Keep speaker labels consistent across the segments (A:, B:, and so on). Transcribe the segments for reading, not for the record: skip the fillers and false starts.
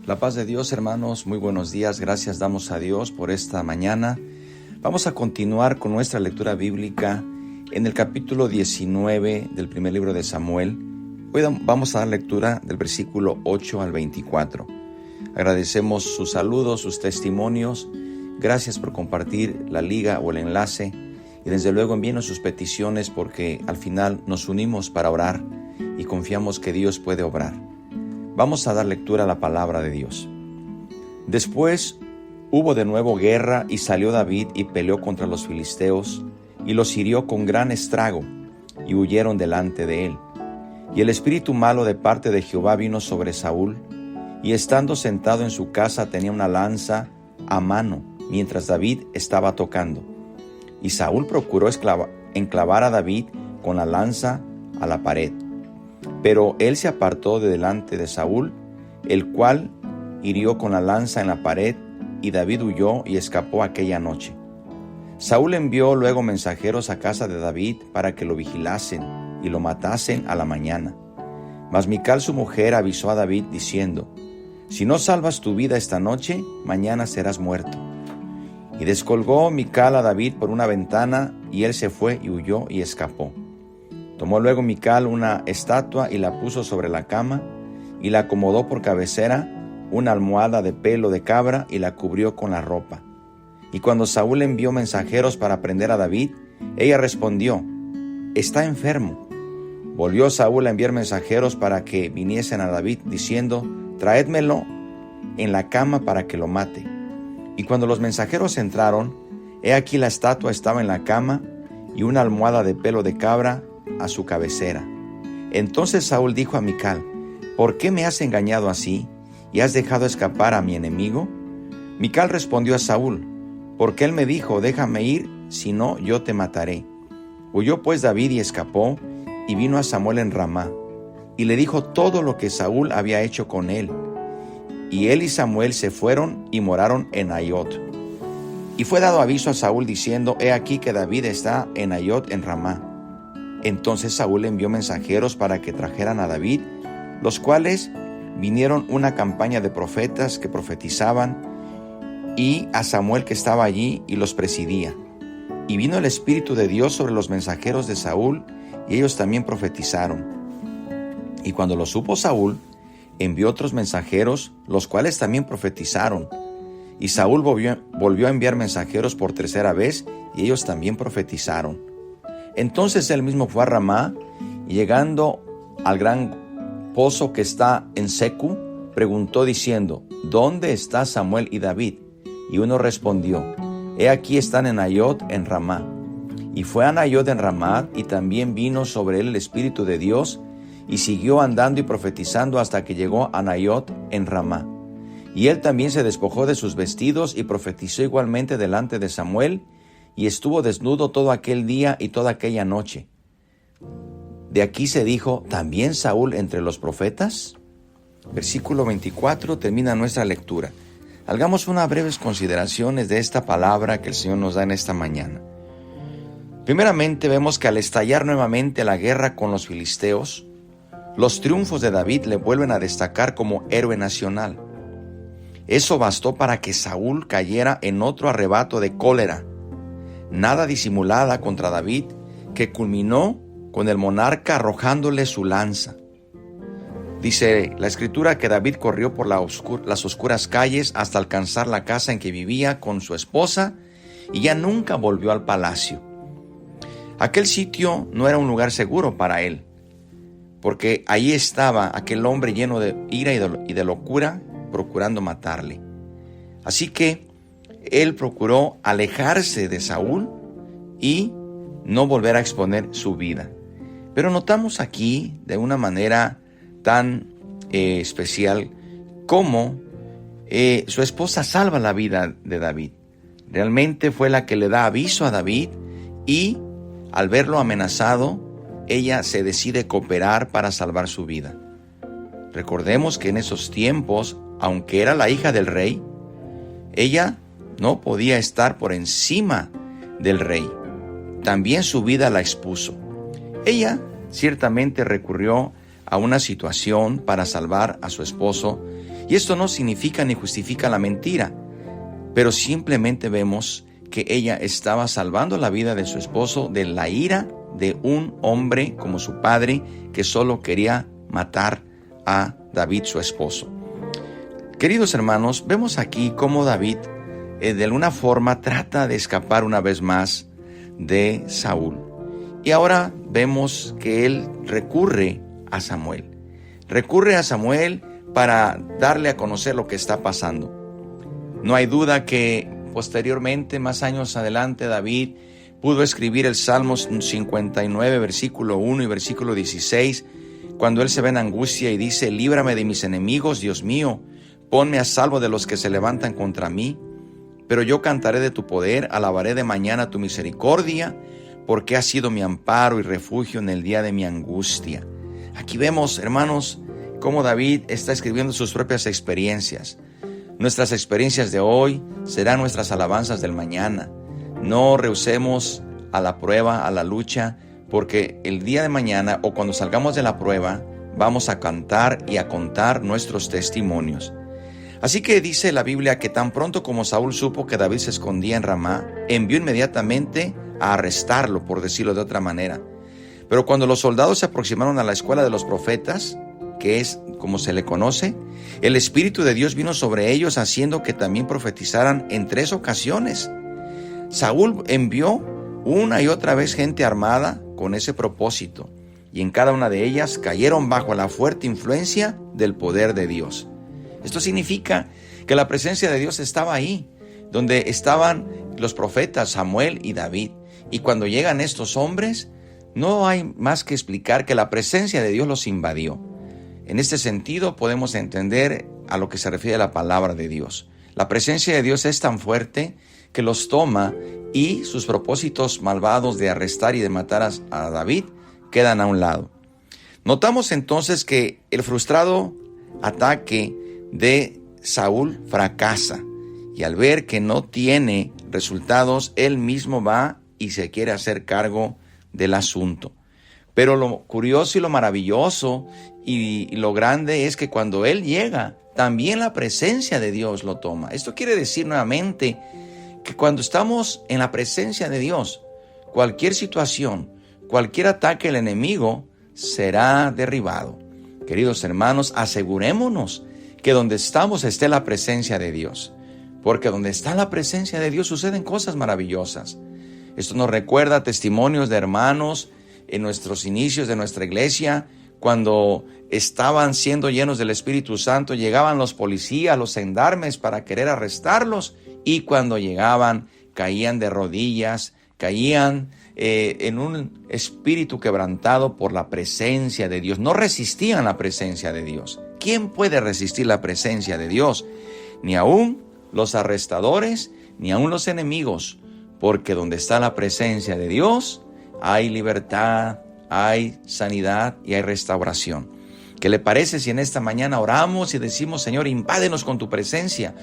A: La paz de Dios, hermanos, muy buenos días. Gracias damos a Dios por esta mañana. Vamos a continuar con nuestra lectura bíblica en el capítulo 19 del primer libro de Samuel. Hoy vamos a dar lectura del versículo 8 al 24. Agradecemos sus saludos, sus testimonios. Gracias por compartir la liga o el enlace. Y desde luego envíenos sus peticiones porque al final nos unimos para orar y confiamos que Dios puede obrar. Vamos a dar lectura a la palabra de Dios. Después hubo de nuevo guerra y salió David y peleó contra los filisteos y los hirió con gran estrago y huyeron delante de él. Y el espíritu malo de parte de Jehová vino sobre Saúl y estando sentado en su casa tenía una lanza a mano mientras David estaba tocando. Y Saúl procuró enclavar a David con la lanza a la pared. Pero él se apartó de delante de Saúl, el cual hirió con la lanza en la pared, y David huyó y escapó aquella noche. Saúl envió luego mensajeros a casa de David para que lo vigilasen y lo matasen a la mañana. Mas Mical su mujer avisó a David diciendo: Si no salvas tu vida esta noche, mañana serás muerto. Y descolgó Mical a David por una ventana, y él se fue y huyó y escapó. Tomó luego Mical una estatua y la puso sobre la cama, y la acomodó por cabecera una almohada de pelo de cabra, y la cubrió con la ropa. Y cuando Saúl envió mensajeros para prender a David, ella respondió: Está enfermo. Volvió Saúl a enviar mensajeros para que viniesen a David, diciendo: Traédmelo en la cama para que lo mate. Y cuando los mensajeros entraron, he aquí la estatua estaba en la cama, y una almohada de pelo de cabra a su cabecera. Entonces Saúl dijo a Mical: ¿Por qué me has engañado así y has dejado escapar a mi enemigo? Mical respondió a Saúl: Porque él me dijo: Déjame ir, si no yo te mataré. Huyó pues David y escapó, y vino a Samuel en Ramá, y le dijo todo lo que Saúl había hecho con él. Y él y Samuel se fueron y moraron en Naiot. Y fue dado aviso a Saúl diciendo: He aquí que David está en Naiot en Ramá. Entonces Saúl envió mensajeros para que trajeran a David, los cuales vinieron una campaña de profetas que profetizaban, y a Samuel que estaba allí y los presidía. Y vino el Espíritu de Dios sobre los mensajeros de Saúl, y ellos también profetizaron. Y cuando lo supo Saúl, envió otros mensajeros, los cuales también profetizaron. Y Saúl volvió a enviar mensajeros por tercera vez, y ellos también profetizaron. Entonces él mismo fue a Ramá, y llegando al gran pozo que está en Secu, preguntó diciendo: ¿Dónde está Samuel y David? Y uno respondió: He aquí están en Naiot en Ramá. Y fue a Naiot en Ramá, y también vino sobre él el Espíritu de Dios, y siguió andando y profetizando hasta que llegó a Naiot en Ramá. Y él también se despojó de sus vestidos y profetizó igualmente delante de Samuel, y estuvo desnudo todo aquel día y toda aquella noche. De aquí se dijo: ¿también Saúl entre los profetas? Versículo 24 termina nuestra lectura. Hagamos unas breves consideraciones de esta palabra que el Señor nos da en esta mañana. Primeramente vemos que al estallar nuevamente la guerra con los filisteos, los triunfos de David le vuelven a destacar como héroe nacional. Eso bastó para que Saúl cayera en otro arrebato de cólera, nada disimulada contra David, que culminó con el monarca arrojándole su lanza. Dice la Escritura que David corrió por las oscuras calles hasta alcanzar la casa en que vivía con su esposa, y ya nunca volvió al palacio. Aquel sitio no era un lugar seguro para él, porque ahí estaba aquel hombre lleno de ira y de locura, procurando matarle. Así que él procuró alejarse de Saúl y no volver a exponer su vida. Pero notamos aquí de una manera tan especial cómo su esposa salva la vida de David. Realmente fue la que le da aviso a David, y al verlo amenazado, ella se decide cooperar para salvar su vida. Recordemos que en esos tiempos, aunque era la hija del rey, ella no podía estar por encima del rey. También su vida la expuso. Ella ciertamente recurrió a una situación para salvar a su esposo, Y esto no significa ni justifica la mentira, pero simplemente vemos que ella estaba salvando la vida de su esposo de la ira de un hombre como su padre que solo quería matar a David, su esposo. Queridos hermanos, vemos aquí cómo David de alguna forma trata de escapar una vez más de Saúl. Y ahora vemos que él recurre a Samuel. Recurre a Samuel para darle a conocer lo que está pasando. No hay duda que posteriormente, más años adelante, David pudo escribir el Salmo 59, versículo 1 y versículo 16, cuando él se ve en angustia y dice: líbrame de mis enemigos, Dios mío, ponme a salvo de los que se levantan contra mí. Pero yo cantaré de tu poder, alabaré de mañana tu misericordia, porque has sido mi amparo y refugio en el día de mi angustia. Aquí vemos, hermanos, cómo David está escribiendo sus propias experiencias. Nuestras experiencias de hoy serán nuestras alabanzas del mañana. No rehusemos a la prueba, a la lucha, porque el día de mañana o cuando salgamos de la prueba, vamos a cantar y a contar nuestros testimonios. Así que dice la Biblia que tan pronto como Saúl supo que David se escondía en Ramá, envió inmediatamente a arrestarlo, por decirlo de otra manera. Pero cuando los soldados se aproximaron a la escuela de los profetas, que es como se le conoce, el Espíritu de Dios vino sobre ellos, haciendo que también profetizaran en 3 ocasiones. Saúl envió una y otra vez gente armada con ese propósito, y en cada una de ellas cayeron bajo la fuerte influencia del poder de Dios. Esto significa que la presencia de Dios estaba ahí, donde estaban los profetas Samuel y David. Y cuando llegan estos hombres, no hay más que explicar que la presencia de Dios los invadió. En este sentido podemos entender a lo que se refiere la palabra de Dios. La presencia de Dios es tan fuerte que los toma y sus propósitos malvados de arrestar y de matar a David quedan a un lado. Notamos entonces que el frustrado ataque de Saúl fracasa, y al ver que no tiene resultados, él mismo va y se quiere hacer cargo del asunto. Pero lo curioso y lo maravilloso y lo grande es que cuando él llega, también la presencia de Dios lo toma. Esto quiere decir nuevamente que cuando estamos en la presencia de Dios, cualquier situación, cualquier ataque del enemigo será derribado. Queridos hermanos, asegurémonos que donde estamos esté la presencia de Dios, porque donde está la presencia de Dios suceden cosas maravillosas. Esto nos recuerda testimonios de hermanos en nuestros inicios de nuestra iglesia, cuando estaban siendo llenos del Espíritu Santo, llegaban los policías, los gendarmes para querer arrestarlos, y cuando llegaban caían de rodillas, caían en un espíritu quebrantado por la presencia de Dios. No resistían la presencia de Dios. ¿Quién puede resistir la presencia de Dios? Ni aún los arrestadores, ni aún los enemigos, porque donde está la presencia de Dios, hay libertad, hay sanidad y hay restauración. ¿Qué le parece si en esta mañana oramos y decimos: Señor, invádenos con tu presencia,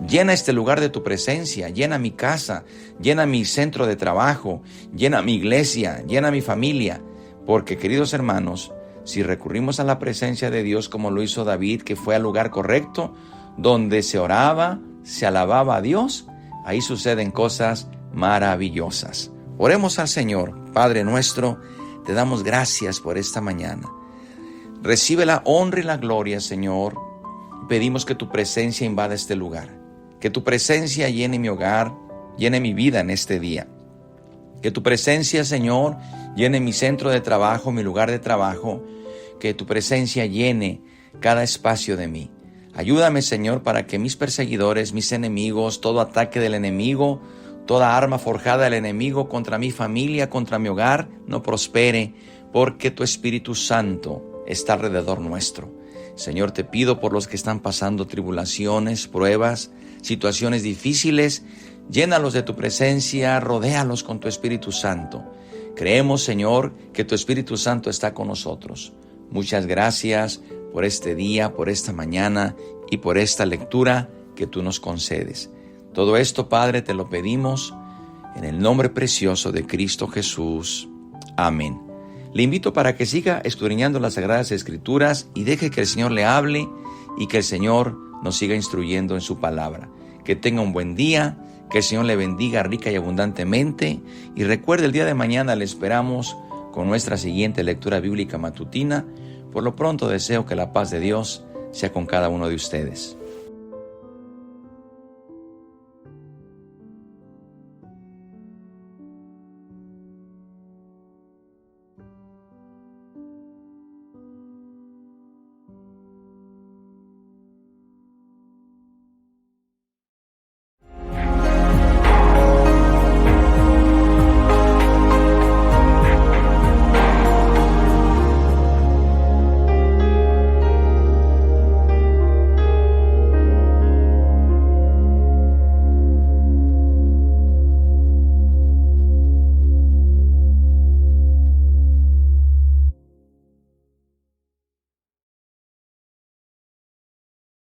A: llena este lugar de tu presencia, llena mi casa, llena mi centro de trabajo, llena mi iglesia, llena mi familia? Porque, queridos hermanos, si recurrimos a la presencia de Dios como lo hizo David, que fue al lugar correcto, donde se oraba, se alababa a Dios, ahí suceden cosas maravillosas. Oremos al Señor. Padre nuestro, te damos gracias por esta mañana. Recibe la honra y la gloria, Señor. Pedimos que tu presencia invada este lugar, que tu presencia llene mi hogar, llene mi vida en este día. Que tu presencia, Señor, llene mi centro de trabajo, mi lugar de trabajo. Que tu presencia llene cada espacio de mí. Ayúdame, Señor, para que mis perseguidores, mis enemigos, todo ataque del enemigo, toda arma forjada del enemigo contra mi familia, contra mi hogar, no prospere, porque tu Espíritu Santo está alrededor nuestro. Señor, te pido por los que están pasando tribulaciones, pruebas, situaciones difíciles. Llénalos de tu presencia, rodéalos con tu Espíritu Santo. Creemos, Señor, que tu Espíritu Santo está con nosotros. Muchas gracias por este día, por esta mañana y por esta lectura que tú nos concedes. Todo esto, Padre, te lo pedimos en el nombre precioso de Cristo Jesús. Amén. Le invito para que siga escudriñando las Sagradas Escrituras y deje que el Señor le hable y que el Señor nos siga instruyendo en su palabra. Que tenga un buen día, que el Señor le bendiga rica y abundantemente. Y recuerde, el día de mañana le esperamos con nuestra siguiente lectura bíblica matutina. Por lo pronto deseo que la paz de Dios sea con cada uno de ustedes.